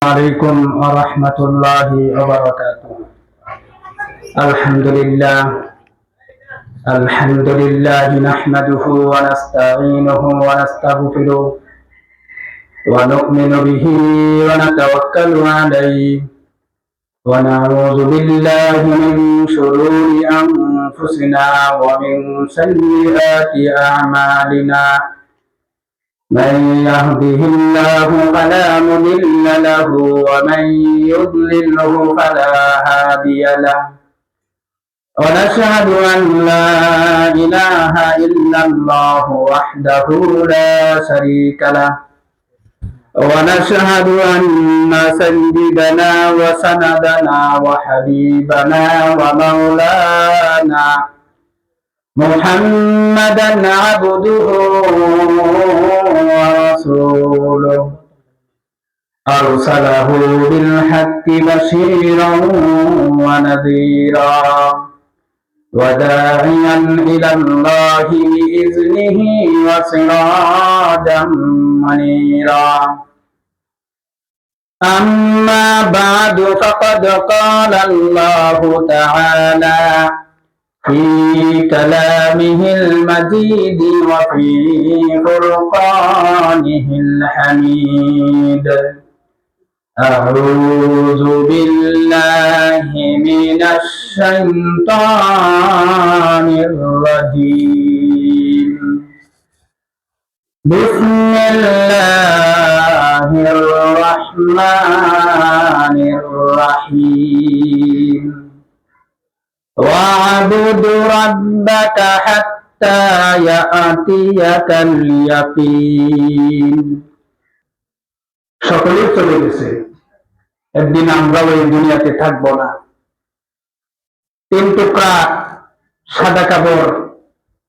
عليكم ورحمة الله وبركاته. الحمد لله نحمده ونستعينه ونستغفره ونؤمن به ونتوكل عليه ونعوذ بالله من شرور أنفسنا ومن سيئات أعمالنا. من يهده الله فلا مضل له ومن يضلله فلا هادي له. ونشهد أن لا إله إلا الله وحده لا شريك له. ونشهد أن سيدنا وسندنا وحبيبنا ومولانا محمدا عبده ورسوله أرسله بالحق بشيرا ونذيرا وداعيا إلى الله بإذنه وسراجا منيرا. أما بعد فقد قال الله تعالى في كلامه المجيد وفي فرقانه الحميد. أعوذ بالله من الشيطان الرجيم. بسم الله الرحمن الرحيم. واعبد ربك حتى يأتيك اليقين. সকলেই চলে গেছে, একদিন আমরাও এই দুনিয়াতে থাকবো না। 3 টুকরা সাদা কাপড়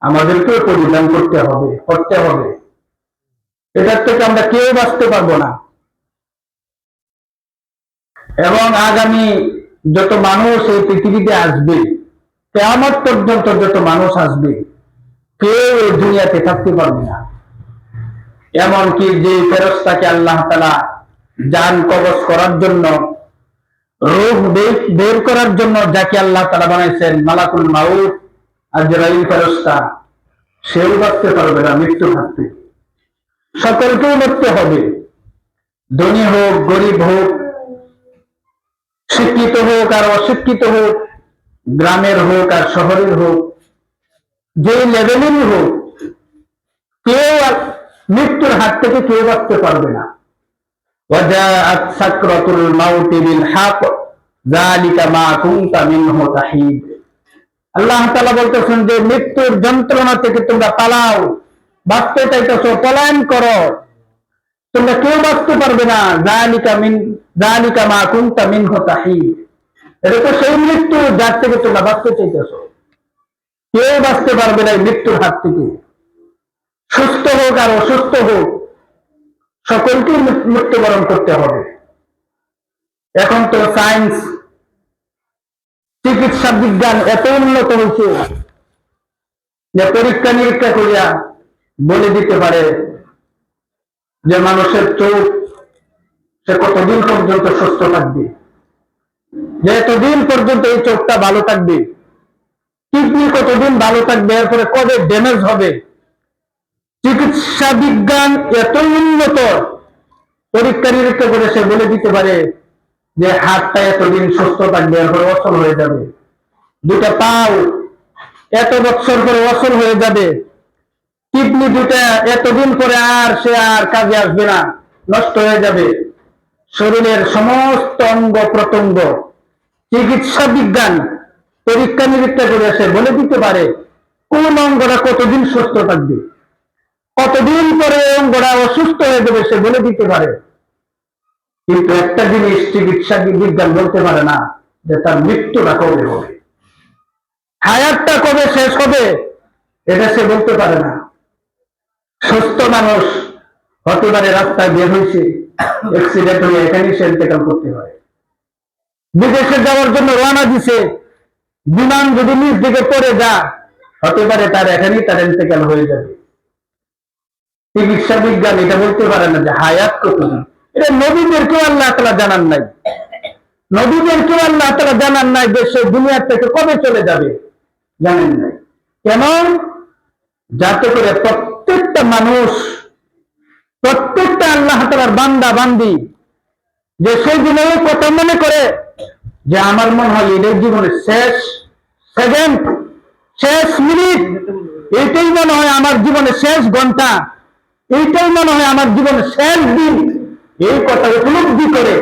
আমাদেরকে পরিধান করতে হবে। এটার থেকে আমরা কেউ বাঁচতে পারবো না। এবং আগামী যত মানুষ এই পৃথিবীতে আসবে, কিয়ামত পর্যন্ত যত মানুষ আসবে, কেউ এই দুনিয়াতে থাকতে পারবে না। এমনকি যে ফেরেশতাকে আল্লাহ তাআলা জান কবজ করার জন্য, রূহ বের করার জন্য যাকে আল্লাহ তাআলা বানাইছেন মালাকুল মাউত আজরাইল ফেরেশতা, সেও বাঁচতে পারবে না মৃত্যুর হাত থেকে। সকলকেই মরতে হবে, ধনী হোক গরিব হোক, শিক্ষিত হোক আর অশিক্ষিত হোক, গ্রামের হোক আর শহরের হোক, যে লেভেলেরই হোক, কেউ মৃত্যুর হাত থেকে কেউ বাঁচতে পারবে না। ওয়াজাআত সাকরাতুল মাউতি বিল হক যালিকা মা কুনতা মিনহু তাহিদ। আল্লাহ তাআলা বলতেছেন যে মৃত্যুর যন্ত্রণা থেকে তোমরা পালাও, বাঁচতে চাইতেছো, পলায়ন করো, তোমরা কেউ বাঁচতে পারবে না। যালিকা মা কুনতা মিনহু তাহিদ। এটা তো সেই মৃত্যু যার থেকে তোমরা বাঁচতে চাইতেছো। কেউ বাঁচতে পারবে না এই মৃত্যুর হাত থেকে। সুস্থ হোক আর অসুস্থ হোক, সকলকেই মৃত্যুবরণ করতে হবে। এখন তো সায়েন্স, চিকিৎসা বিজ্ঞান এত উন্নত হয়েছে যে পরীক্ষা নিরীক্ষা করিয়া বলে দিতে পারে যে মানুষের চোখ সে কতদিন পর্যন্ত সুস্থ থাকবে, যে এতদিন পর্যন্ত এই চোখটা ভালো থাকবে, কিডনি কতদিন ভালো থাকবে, এরপরে কবে ড্যামেজ হবে। চিকিৎসা বিজ্ঞান এত উন্নত, পরীক্ষা নিরীক্ষা করে সে বলে দিতে পারে যে হাতটা এতদিন সুস্থ থাকবে, এরপরে অচল হয়ে যাবে। 2টা পাও এত বছর পরে অচল হয়ে যাবে। কিডনি 2টা এতদিন পরে আর কাজে আসবে না, নষ্ট হয়ে যাবে। শরীরের সমস্ত অঙ্গ প্রত্যঙ্গ চিকিৎসা বিজ্ঞান পরীক্ষা নিরীক্ষা করে সে বলে দিতে পারে কোন অঙ্গটা কতদিন সুস্থ থাকবে, কতদিন পরে অঙ্গটা অসুস্থ হয়ে যাবে, সে বলে দিতে পারে। কিন্তু একটা জিনিস চিকিৎসা বিজ্ঞান বলতে পারে না, যে তার মৃত্যুটা কবে হবে, হায়াতটা কবে শেষ হবে, এটা সে বলতে পারে না। সুস্থ মানুষ হতে পারে রাস্তায় বের হয়েছে, অ্যাক্সিডেন্ট হয়ে এখানেই সে ইন্তেকাল করতে হয়। বিদেশে যাওয়ার জন্য রওনা দিছে, বিমান যদি নিচ দিকে পড়ে যা, হতে পারে তার এখানেই তার ইন্তেকাল হয়ে যাবে। চিকিৎসা বিজ্ঞান এটা বলতে পারে না যে হায়াত কতদিন, এটা নবীদেরকেও আল্লাহ তাআলা জানান নাই। নবীদেরকেও আল্লাহ তাআলা জানান নাই যে সে দুনিয়া থেকে কবে চলে যাবে, জানেন নাই। কেন? যাতে করে প্রত্যেকটা মানুষ, প্রত্যেকটা আল্লাহ তাআলার বান্দা বান্দি যে সেই দিনে কথা মনে করে যে আমার মনে হয় এদের জীবনের শেষ সেকেন্ড, শেষ মিনিট, এইটাই মনে হয় আমার জীবনের শেষ ঘন্টা, এইটাই মনে হয় আমার জীবনের শেষ দিন। এই কথা উপলব্ধি করে,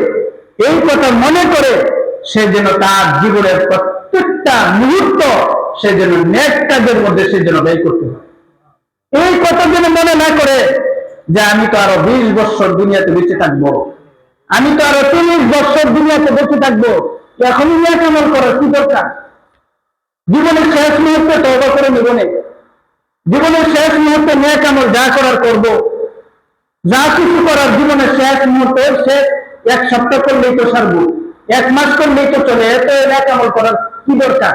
এই কথা মনে করে সে যেন তার জীবনের প্রত্যেকটা মুহূর্ত সে যেন নেক কাজের মধ্যে সে যেন ব্যয় করতে হয়। এই কথা যেন মনে না করে যে আমি তো আরো 20 বছর দুনিয়াতে বেঁচে থাকবো, আমি তো আরো 30 বছর দুনিয়াতে বেঁচে থাকবো, এখনই নেক আমল করার কি দরকার? জীবনের শেষ মুহূর্তে তওবা করে নেব না, জীবনের শেষ মুহূর্তে নেক আমল যা করার করব, যা কিছু করার জীবনের শেষ মুহূর্তে সে 1 সপ্তাহ করলেই তো সারবো, 1 মাস করলেই তো চলে, এত নেক আমল করার কি দরকার?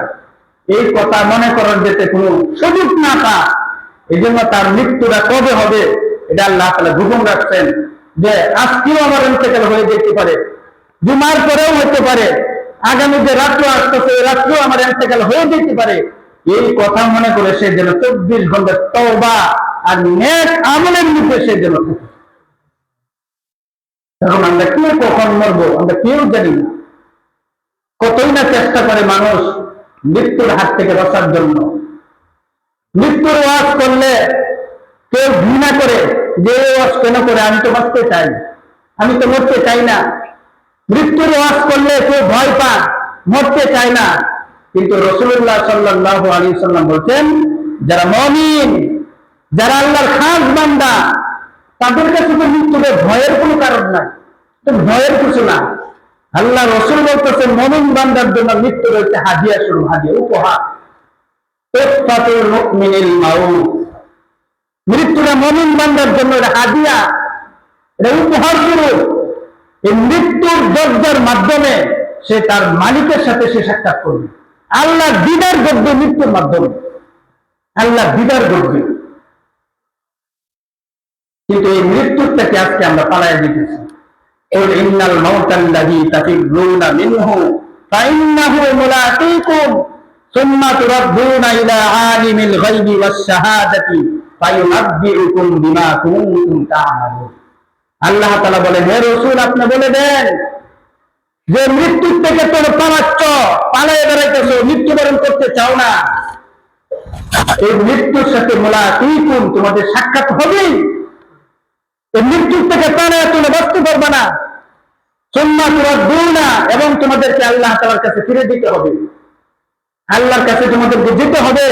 এই কথা মনে করার যেতে কোনো সুযোগ না পা। এই জন্য তার মৃত্যুটা কবে হবে এটা আল্লাহ তাআলা গোপন রাখছেন, যে আজকেও আমার ইন্তেকাল হয়ে যেতে পারে, জুমার পরেও হতে পারে, আগামী যে রাত্র আসতেছে এই রাত্রেও আমার ইন্তেকাল হয়ে যেতে পারে। এই কথা মনে করে সে যেন 24 ঘন্টা তওবা আর নেক আমলের মধ্যে সে যেন থাকে। এখন আমরা কে কখন মরবো আমরা কেউ জানি না। কতই না চেষ্টা করে মানুষ মৃত্যুর হাত থেকে বাঁচার জন্য। মৃত্যুর ওয়াজ করলে কেউ ঘৃণা করে, যে ওয়াজ কেন করে, আমি তো বাঁচতে চাই, আমি তো মরতে চাই না। মৃত্যুর ওয়াজ করলে কেউ ভয় পায়, মরতে চায় না। কিন্তু রাসূলুল্লাহ সাল্লাল্লাহু আলাইহি সাল্লাম বলেন, যারা মুমিন, যারা আল্লাহর খাস বান্দা, তাদের কাছে তো মৃত্যুতে ভয়ের কোনো কারণ নাই, তো ভয়ের কিছু না। আল্লাহ রাসূল বলতেছেন মুমিন বান্দার জন্য মৃত্যু রয়েছে হাদিয়া স্বরূপ, হাদিয়া, উপহার। ইফতাতুল মুমিনিল মাউত, মৃত্যুটা মুমিন বান্দার জন্য এটা হাদিয়া, এটা উপহার স্বরূপ। এই মৃত্যুর দরজার মাধ্যমে সে তার মালিকের সাথে সে সাক্ষাৎ করবে। আল্লাহ দিদার করবে মৃত্যুর মাধ্যমে, আল্লাহ দিদার করবে। কিন্তু এই মৃত্যুর থেকে আজকে আমরা পালায় দিতেছি। ইন্নাল মাউতাল্লাযী তাফিররুনা মিনহু ফাইন্নাহু মুলাকীকুম সুম্মা তুরাদ্দুনা ইলা আলিমিল গায়বি ওয়াস শাহাদাতি ফায়ুনাব্বিউকুম বিমা কুনতুম তা'মালুন। আল্লাহ তাআলা বলেন, হে রাসূল আপনি বলে দেন যে মৃত্যুর থেকে তোমরা পালাচ্ছ, পালায়ে বেড়াইতেছো, মৃত্যুবরণ করতে চাও না, এই মৃত্যুর সাথে মুলাকীকুম, তোমাদের সাক্ষাৎ হবেই। এই মৃত্যুর থেকে পালায়ে তোমরা বাঁচতে পারবে না। সুম্মা তুরাদ্দুনা, এবং তোমাদেরকে আল্লাহ তাআলার কাছে ফিরে দিতে হবে, আল্লাহর কাছে তোমাদেরকে যেতে হবে,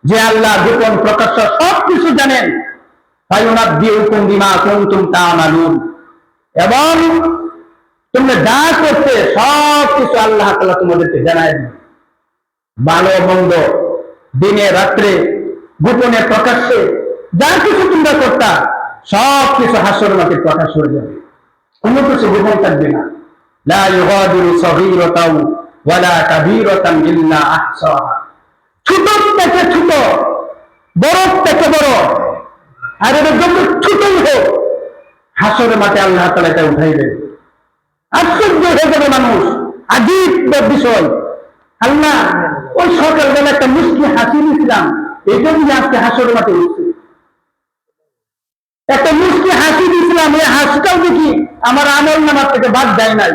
যে আল্লাহ গোপন প্রকাশ্য সবকিছু জানেন। ফায়ুনাব্বিউকুম বিমা কুনতুম তা'মালুন, এবং তোমরা যা করতে সবকিছু আল্লাহ তাআলা তোমাদেরকে জানায় দিবেন। ভালো মন্দ, দিনে রাত্রে, গোপনে প্রকাশ্যে, যা কিছু তোমরা করতা সবকিছু হাসর মাঠে প্রকাশ হয়ে যাবে, কোনো কিছু গোপন থাকবে না। লা ইউগাদিরু সগীরাতাও ওয়ালা কাবীরাতান ইল্লা আহসাহা, ছোট থেকে ছোট, বড় থেকে বড়, আর এটা যত ছোটই হোক হাসর মাঠে আল্লাহ তাআলা এটা উঠাই দেবে। আশ্চর্য হয়ে যাবে মানুষ, আজীব বিষয়। আল্লাহ ওই সকালবেলা একটা মুস্কি হাসি দিয়েছিলাম, এটা নিয়ে আজকে হাসর মাঠে উঠছে। একটা মুস্কি হাসি দিয়েছিলাম, এই হাসিটাও দেখি আমার আমল নামার থেকে বাদ দেয় নাই।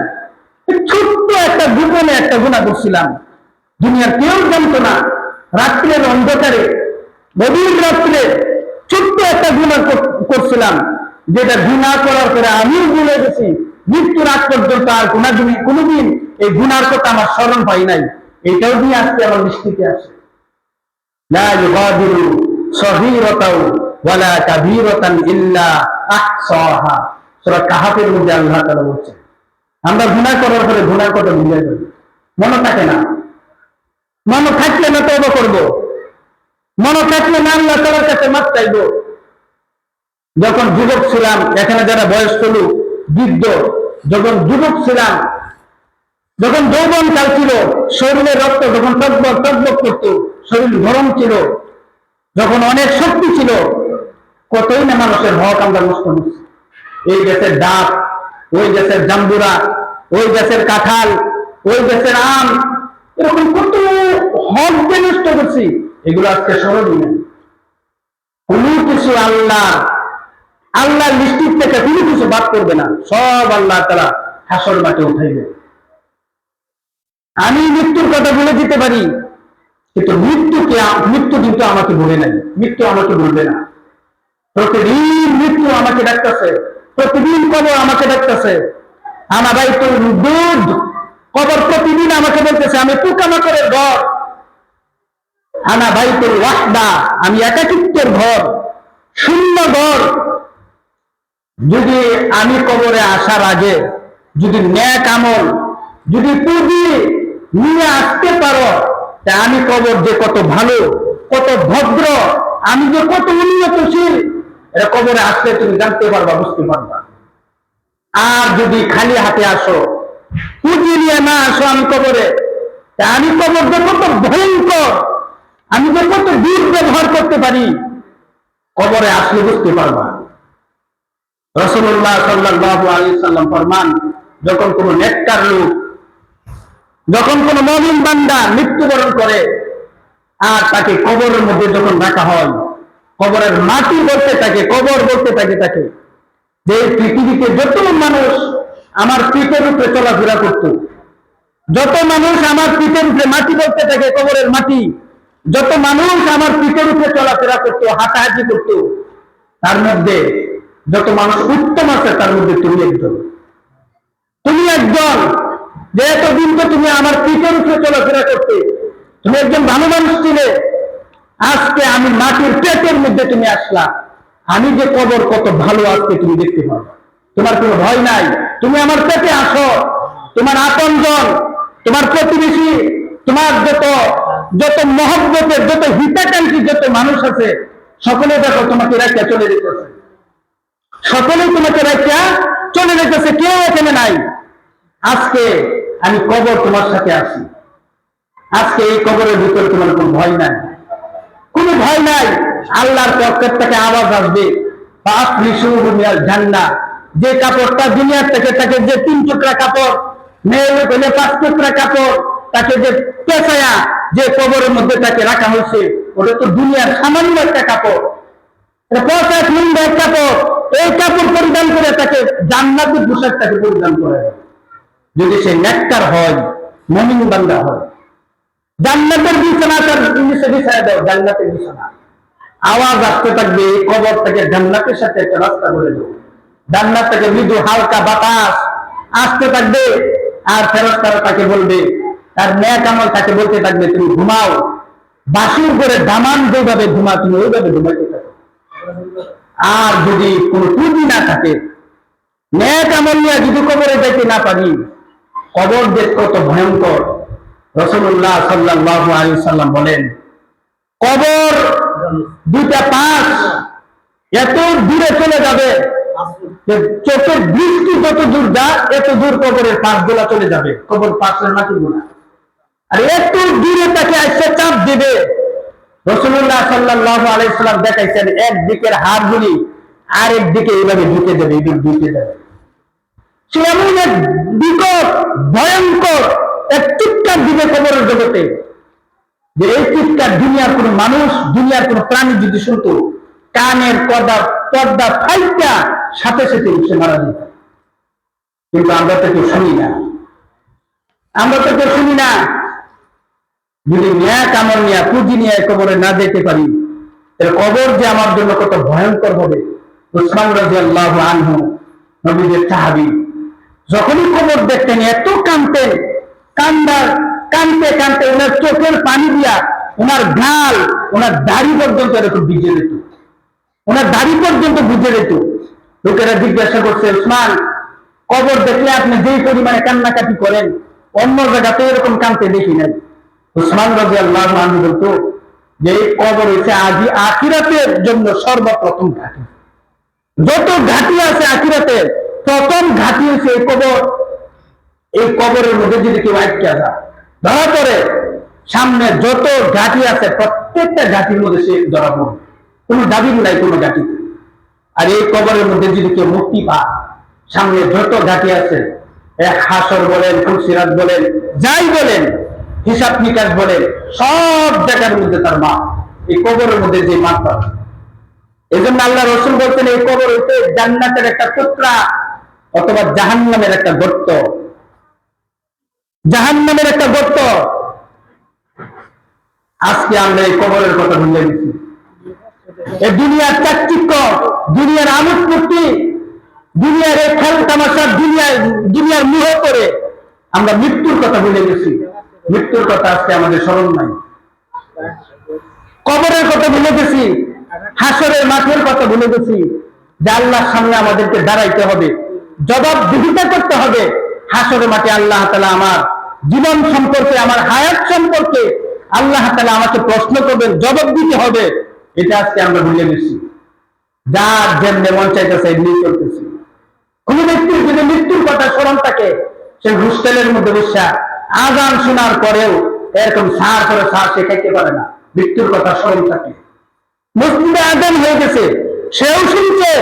ছোট্ট একটা গোপনে একটা গুনাহ করছিলাম, দুনিয়ার কেউ জানতো না। রাত্রের অন্ধকারে, গভীর রাত্রে ছোট্ট একটা গুনাহ করছিলাম, যেটা গুনাহ করার পরে আমিও ভুলে গেছি। মৃত্যুর আগ পর্যন্ত আর কোনোদিন এই গুনার কথা আমার স্মরণ হয় নাই। এটাও দিয়ে আজকে আমার দৃষ্টিতে আসে। লা ইউগাদিরু সগীরাতাও ওয়ালা কাবীরাতান ইল্লা আহসাহা, সূরা কাহাফের মধ্যে আল্লাহ তাআলা বলছেন। আমরা গুনাহ করার পরে গুনার কথা ভুলে যাই, মনে থাকে না। মনে থাকলে না তওবা করব, মনে থাকলে না আল্লাহ তাআলার কাছে মাফ চাইব। যখন যুবক ছিলাম, এখানে যারা বয়স্ক লোক, বৃদ্ধ, যখন যুবক ছিলাম, যখন যৌবন কাল ছিল, শরীরের রক্ত যখন টকবক টকবক করত, শরীর গরম ছিল, যখন অনেক শক্তি ছিল, কতই না মানুষের হক আমরা নষ্ট করছি, এই গাছের ডাব, ওই গাছের জাম্বুরা, ওই গাছের কাঁঠাল, ওই গাছের আম, এরকম কত হক যে নষ্ট করছি, এগুলো আজকে স্মরণই নেই। কোনো কিছু আল্লাহ লিস্টির থেকে কোনো কিছু বাদ করবে না, সব আল্লাহ তাআলা হাসর মাঠে উঠাইবে। আমি মৃত্যুর কথা বলে দিতে পারি, কিন্তু মৃত্যু কিন্তু আমাকে বলে নাই, মৃত্যু আমাকে বলবে না। প্রতিদিন মৃত্যু আমাকে ডাকতেছে, প্রতিদিন কবর আমাকে ডাকতেছে। আমার ভাই তো দুধ কবর প্রতিদিন আমাকে বলতেছে আমি পোকামাকড়ের ঘর, আনা ভাই তো ওয়াহদা, আমি একাকিত্বের ঘর, শূন্য ঘর। যদি আমি কবরে আসার আগে যদি ন্যাক আমল, যদি পুঁজি নিয়ে আসতে পারো, তা আমি কবর যে কত ভালো, কত ভদ্র, আমি যে কত উন্নতশীল, এটা কবরে আসলে তুমি জানতে পারবা, বুঝতে পারবা। আর যদি খালি হাতে আসো, পুঁজি নিয়ে না আসো আমি কবরে, তা আমি কবর যে কত ভয়ঙ্কর, আমি যে কত দুর্ব্যবহার করতে পারি, কবরে আসলে বুঝতে পারবা। রাসূলুল্লাহ সাল্লাল্লাহু আলাইহি সাল্লাম ফরমান, যখন কোন নেককার লোক, যখন কোন মুমিন বান্দা মৃত্যুবরণ করে আর তাকে কবরের মধ্যে যখন রাখা হয়, কবরের মাটি বলতে থাকে, কবর বলতে থাকে তাকে, যে পৃথিবীতে যত মানুষ আমার পিঠের উপরে চলাফেরা করত, যত মানুষ আমার পিঠের উপরে, মাটি বলতে থাকে কবরের মাটি, যত মানুষ আমার পিঠের উপরে চলাফেরা করতো, হাঁটাহাঁটি করতো, তার মধ্যে যত মানুষ উত্তম আছে তার মধ্যে তুমি একজন। তুমি একজন, যে এতদিন তো তুমি আমার পিঠের উপরে চলাফেরা করতে, তুমি একজন ভালো মানুষ ছিলে, আজকে আমি মাটির পেটের মধ্যে তুমি আসলা, আমি যে কবর কত ভালো আজকে তুমি দেখতে পাবো। তোমার কোনো ভয় নাই, তুমি আমার পেটে আসো, তোমার আপনজন, তোমার প্রতিবেশী, তোমার যত মহব্বতের, যত হিতাকাঙ্ক্ষী যত মানুষ আছে, সকলে দেখো তোমাকে রাখিয়া চলে যেতেছে, সকলেই তোমাকে রাখিয়া চলে যেতেছে, কেউ এখানে নাই। আজকে আমি কবর তোমার সাথে আসি, আজকে এই কবরের ভিতরে তোমার কোনো ভয় নাই, কোনো ভয় নাই। আল্লাহর পক্ষ থেকে আওয়াজ আসবে, জান্নাহ, যে কাপড়টা দুনিয়ার থেকে তাকে যে 3 টুকরা কাপড়, মেয়ে হলে 5 টুকরা কাপড়, তাকে যে পেঁচায়া যে কবরের মধ্যে তাকে রাখা হয়েছে, ওটা তো দুনিয়ার সামান্য একটা কাপড়, কাপড়। এই কাপড় পরিধান করে তাকে জান্নাতি পোশাক তাকে পরিধান করে, যদি সে নেককার হয়, মুমিন বান্দা হয়। জান্নাতের বিছানা তার নিচে বিছায়া দাও, জান্নাতের বিছানা। আওয়াজ আসতে থাকবে, এই কবর থেকে জান্নাতের সাথে একটা রাস্তা করে দাও, জান্নাত থেকে মৃদু হালকা বাতাস আসতে থাকবে, আর ফেরেশতারা তাকে বলবে, তার নেক আমল তাকে বলতে থাকবে, তুমি ঘুমাও, বাসুর করে দামান যেভাবে ঘুমা, তুমি ওইভাবে ঘুমাইতে থাকো। আর যদি কোনো পুঁজি না থাকে, নেক আমল নিয়ে যদি কবরে যাইতে না পারি, কবর যে কত ভয়ঙ্কর। রাসূলুল্লাহ সাল্লাল্লাহু আলাইহি সাল্লাম বলেন, কবর 2টা পাশ এত দূরে চলে যাবে যে চোখের দৃষ্টি যত দূর যায়, এত দূর কবরের পাশগুলা চলে যাবে, কবর পাশের মাটিগুলা, আর একটু দূরে তাকে এসে চাপ দিবে। রাসূলুল্লাহ সাল্লাল্লাহু আলাইহি সাল্লাম দেখাইছেন, একদিকের হাড়গুলি আরেক দিকে এইভাবে ঢুকে যাবে, এইদিকে ঢুকে যাবে। সে এমন এক বিকট ভয়ঙ্কর এক চিৎকার দিবে কবরের জগতে, যে এই চিৎকার দুনিয়ার কোন মানুষ, দুনিয়ার কোন প্রাণী যদি শুনতো, কানের পর্দা ফাইটা সাথে সাথে সে মারা যেত। কিন্তু আমরা তো কেউ শুনি না, আমরা তো কেউ শুনি না। যদি ন্যাক আমল নিয়ে, পুঁজি নিয়ে কবরে না যেতে পারি, কবর যে আমার জন্য কত ভয়ঙ্কর হবে। উসমান রাদিয়াল্লাহু আনহু, নবীদের সাহাবী, যখনই কবর দেখতেন এত কাঁদতেন, কাঁদতে কাঁদতে ওনার চোখের পানি দিয়া ওনার গাল, ওনার দাড়ি পর্যন্ত এরকম ভিজে যেত, ওনার দাড়ি পর্যন্ত ভিজে যেত। লোকেরা জিজ্ঞাসা করছে, উসমান, কবর দেখলে আপনি যেই পরিমাণে কান্নাকাটি করেন, অন্য জায়গাতে এরকম কাঁদতে দেখি নাই। উসমান রাদিয়াল্লাহু আনহু বলতো যে এই কবর হচ্ছে আজই আখিরাতের জন্য সর্বপ্রথম ঘাঁটি, যত ঘাঁটি আছে আখিরাতের প্রথম ঘাঁটি হচ্ছে এই কবর। এই কবরের মধ্যে যদি কেউ আটকে যায়, ধরা পড়ে, সামনে যত ঘাঁটি আছে প্রত্যেকটা ঘাঁটির মধ্যে সে ধরা পড়বে, কোনো দাবি নাই কোনো ঘাঁটিতে। আর এই কবরের মধ্যে যদি কেউ মুক্তি পায়, সামনে যত ঘাটি আছে, এক হাসর বলেন, ফুলসিরাত বলেন, যাই বলেন, হিসাব নিকাশ বলেন, সব জায়গার মধ্যে তার মা, এই কবরের মধ্যে যে মা পায়। এই জন্য আল্লাহ রসুল বলছেন এই কবর হইতে জান্নাতের একটা টুকরা অথবা জাহান্নামের একটা গর্ত, জাহান্নামের একটা গর্ত। আজকে আমরা এই কবরের কথা ভুলে গেছি। এই দুনিয়ার চাকচিক্য, দুনিয়ার আমোদ ফুর্তি, দুনিয়ার এই খেল তামাশা, দুনিয়ার মুহ করে আমরা মৃত্যুর কথা ভুলে গেছি। মৃত্যুর কথা আজকে আমাদের স্মরণ নাই। কবরের কথা ভুলে গেছি, হাসরের মাঠের কথা ভুলে গেছি, যে আল্লাহর সামনে আমাদেরকে দাঁড়াইতে হবে, জবাবদিহিতা করতে হবে। হাসরের মাঠে আল্লাহ তাআলা আমার জীবন সম্পর্কে, আমার হায়াত সম্পর্কে আল্লাহ তাআলা আমাকে প্রশ্ন করবেন, জবাব দিতে হবে। এটা আজকে আমরা ভুলে গেছি। যার যেমনি মন চাইতেছে এমনি চলতেছি। কোন ব্যক্তির যদি মৃত্যুর কথা স্মরণ থাকে, সে হোস্টেলের মধ্যে বসে আজান শোনার পরেও এরকম সার করে সার সে খাইতে পারে না, মৃত্যুর কথা স্মরণ থাকে। মসজিদে আজান হয়ে গেছে, সেও শুনছে,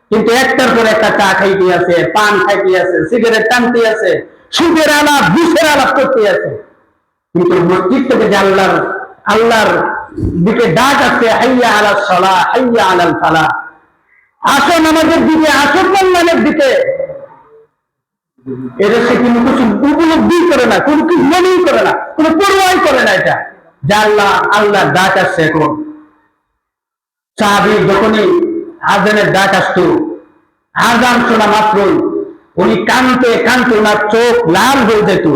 কিন্তু একটার পর একটা চা খাইতে আছে, পান খাইতে আছে, সিগারেট টানতে আছে, সুদের আলাপ, বিষের আলাপ করতে আছে। কিন্তু মসজিদ থেকে যে আল্লাহর দিকে ডাক আছে, হাইয়া আলাস সালাহ, হাইয়া আলাল ফালাহ, আসো নামাজের দিকে, আসো কল্যাণের দিকে, এটা সে কিন্তু কিছু উপলব্ধি করে না, কোনো কিছু মনেই করে না, কোনো পরোয়াই করে না। এটা যে আল্লাহ ডাক আসছে। এখন সাহাবী যখনই আজানের ডাক আসতো, আজান শোনা মাত্রই উনি কানতে কানতে ওনার চোখ লাল হয়ে যেত,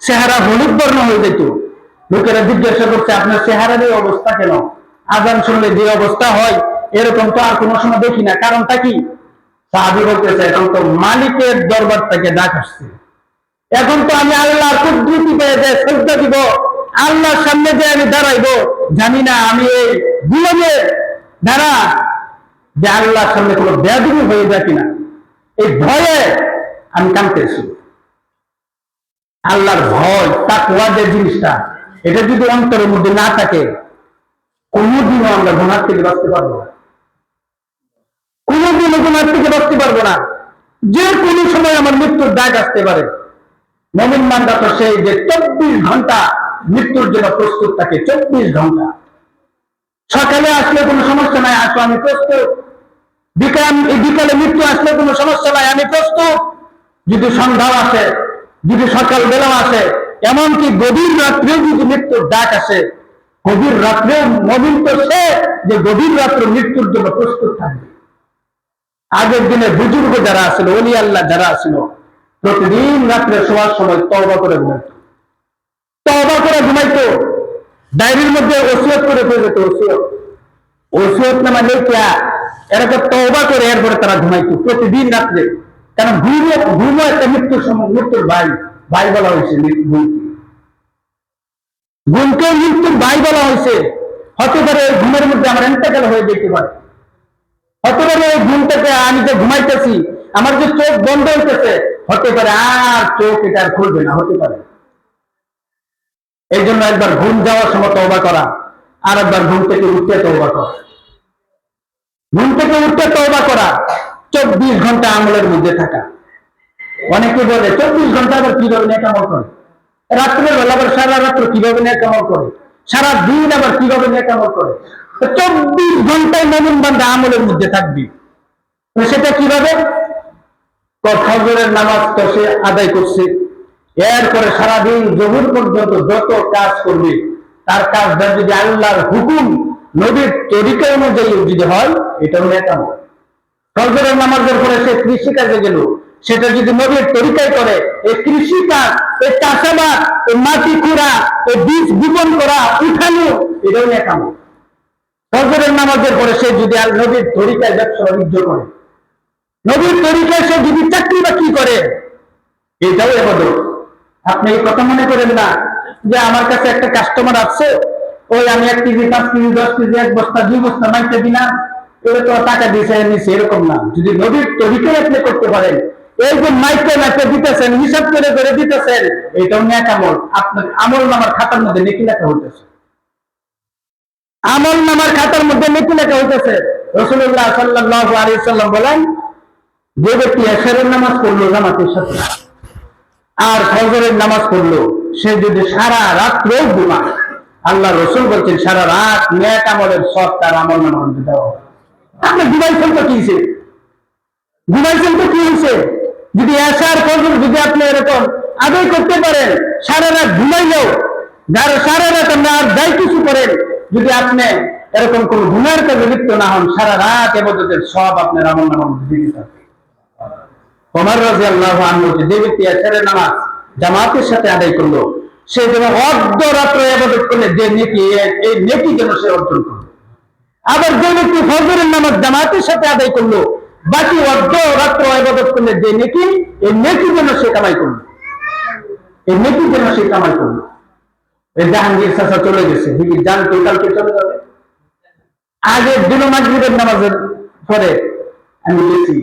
চেহারা হলুদ বর্ণ হয়ে যেত। লোকেরা জিজ্ঞাসা করছে, আপনার চেহারার এই অবস্থা কেন? আজান শুনলে যে অবস্থা হয় এরকম তো আর কোনো সময় দেখি না, কারণটা কি? সাহাবী বলতেছে, এখন তো মালিকের দরবার থেকে ডাক আসছে, এখন তো আমি আল্লাহর কুদরতি পেয়ে যে সিজদা দিব, আল্লাহর সামনে যে আমি দাঁড়াইবো, জানি না আমি এই গুলামের দ্বারা যে আল্লাহর সামনে কোনো বেয়াদবি হয়ে যায় কিনা, এই ভয়ে আমি কাঁদতেছি। আল্লাহর ভয়, তাকওয়া যে জিনিসটা, এটা যদি অন্তরের মধ্যে না থাকে, কোনোদিনও আমরা গুনাহ থেকে বাঁচতে পারবো না, কোনোদিনও গুনাহ থেকে বাঁচতে পারবো না। যে কোনো সময় আমার মৃত্যুর ডাক আসতে পারে। মুমিন বান্দা তো সেই যে 24 ঘন্টা মৃত্যুর জন্য প্রস্তুত থাকে, 24 ঘন্টা। সকালে আসলে কোনো সমস্যা নাই, আসো আমি প্রস্তুত। বিকালে মৃত্যু আসলে কোনো সমস্যা নাই, আমি প্রস্তুত। যদি সন্ধ্যাও আসে, যদি সকাল বেলাও আসে, এমনকি গভীর রাত্রেও যদি মৃত্যুর ডাক আসে, গভীর রাত্রেও মুমিন তো সে যে গভীর রাত্রে মৃত্যুর জন্য প্রস্তুত থাকবে। আগের দিনে বুজুর্গ যারা আছিল, ওলি আল্লাহ যারা আছিল, প্রতিদিন রাত্রে শোয়ার সময় তওবা করে ঘুমাইতো, তওবা করে ঘুমাইতো। ডায়েরির মধ্যে ওসিয়ত করে ফেলতো, ওসিয়ত নামা লেখা এরকম তওবা করে এরপরে তারা ঘুমাইতো প্রতিদিন রাত্রে। কারণ ঘুমও একটা মৃত্যুর ভাই বলা হয়েছে। ঘুমকে মৃত্যুর ভাই বলা হয়েছে। হতে পারে ঘুমের মধ্যে আমার ইন্তেকাল হয়ে যেতে পারে, হতে পারে এই ঘুম থেকে আমি যে ঘুমাইতেছি, আমার যে চোখ বন্ধ হইতেছে, হতে পারে আর চোখ এটা আর খুলবে না, হতে পারে। এই জন্য একবার ঘুম যাওয়ার সময় তওবা করা, আর একবার ঘুম থেকে উঠতে তওবা করা। ঘুম থেকে উঠতে তওবা করা, 24 ঘন্টা আমলের মধ্যে থাকা। অনেকে বলে 24 ঘন্টা আবার কিভাবে নেক আমল করে, রাত্রের বেলা আবার সারা রাত্র কিভাবে নেক আমল করে, সারা দিন আবার কিভাবে নেক আমল করে। 24 ঘন্টায় মুমিন বান্দা আমলের মধ্যে থাকবে। সেটা কিভাবে? ফজরের নামাজ তো সে আদায় করছে, এরপরে সারাদিন জোহর পর্যন্ত যত কাজ করবে, তার কাজটা যদি আল্লাহর হুকুম, নবীর তরিকা অনুযায়ী যদি হয়, এটা হলো নেক আমল। ফজরের নামাজের পরে সে কৃষি কাজে গেল, সেটা যদি নবীর তরিকায় করে, এই কৃষি কাজ, এই চাষাবাদ, এই মাটি খুঁড়া, এই বীজ বপন করা, উঠানো, এটাও নেক আমল। ফজরের নামাজের পরে সে যদি আর নবীর তরিকায় ব্যবসা বাণিজ্য করে, নবীর তরিকায় সে যদি চাকরি বাকরি করে, এটাও ইবাদত। আপনি এই কথা মনে করেন না যে আমার কাছে একটা কাস্টমার আছে, ওই আমি 1 কেজি, 5 কেজি, 10 কেজি, 1 বস্তা, 2 বস্তা মাইতে দিলাম, এটা তো টাকা দিয়েছে নিচে, এরকম না। যদি নবীর তরিকায় আপনি করতে পারেন, এই যে মাইকে দিতেছেন, হিসাব করে দিতেছেন, এটাও নেক আমল। আপনার আমল নামার খাতার মধ্যে নেকি লেখা হইতেছে, আমল নামার খাতার মধ্যে নেকি লেখা হইতেছে। রাসূলুল্লাহ সাল্লাল্লাহু আলাইহি সাল্লাম বলেন, যে ব্যক্তি এশারের নামাজ পড়লো জামাতের সাথে আর ফজরের নামাজ পড়লো, সে যদি সারা রাত্রেও ঘুমায়, আল্লাহ রাসূল বলছেন সারা রাত নেক আমলের সব তার আমলনামার মধ্যে দেওয়া হবে। আপনি ঘুমাইছেন তো কি হয়েছে? ঘুমাইছেন তো কি হয়েছে? যদি এশার ফজর যদি আপনি এরকম আদায় করতে পারেন, সারা রাত ঘুমাইলেও সারা রাত আপনি আর যাই কিছু করেন, যদি আপনি এরকম কোন গুনার কাজে লিপ্ত না হন, সারা রাত ইবাদতের সব আপনার আমলনামার মধ্যে দিয়ে দিতে হবে। ওমর রাদিয়াল্লাহু আনহু যে ব্যক্তি এশারের নামাজ জামাতের সাথে আদায় করলো, সে যেন অর্ধ রাত্র ইবাদত করলে যে নেকি, এই নেকি যেন সে অর্জন করলো। আবার যে ব্যক্তি ফজরের নামাজ জামাতের সাথে আদায় করলো, বাকি অর্ধ রাত্র ইবাদত করলে যে নেকি, এই নেকি যেন সে কামাই করলো, এই নেকি যেন সে কামাই করলো। এই জাহাঙ্গীর চাচা চলে গেছে, দিদি জানতো কালকে চলে যাবে। আগে দিন মাগরিবের নামাজের পরে আমি গেছি,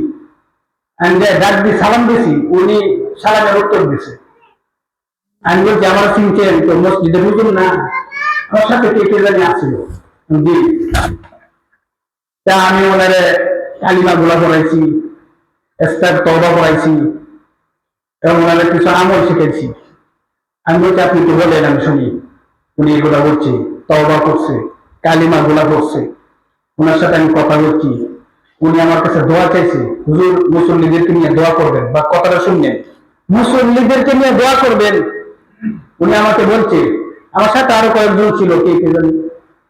আমি ডাক দিয়ে সালাম দিয়েছি, উনি সালামের উত্তর দিছে। আমি বলছি আমার চিনছেন তো, মসজিদে বুঝুন না, আমার সাথে কে কে জানি আসছিল। জি, তা আমি ওনারে কালিমা গুলা পড়াইছি, তওবা পড়াইছি এবং ওনারে কিছু আমল শিখেছি। আমি বলছি আপনি তো বলেন আমি শুনি। উনি এগুলা বলছে, তওবা করছে, কালিমা গুলা পড়ছে, ওনার সাথে আমি কথা বলছি। উনি আমার কাছে দোয়া চাইছে, হুজুর মুসল্লিদেরকে নিয়ে দোয়া করবেন, বা কথাটা শুনলেন মুসল্লিদেরকে নিয়ে দোয়া করবেন। উনি আমাকে বলছে, আমার সাথে আরো কয়েকজন ছিল, কে কে জানি,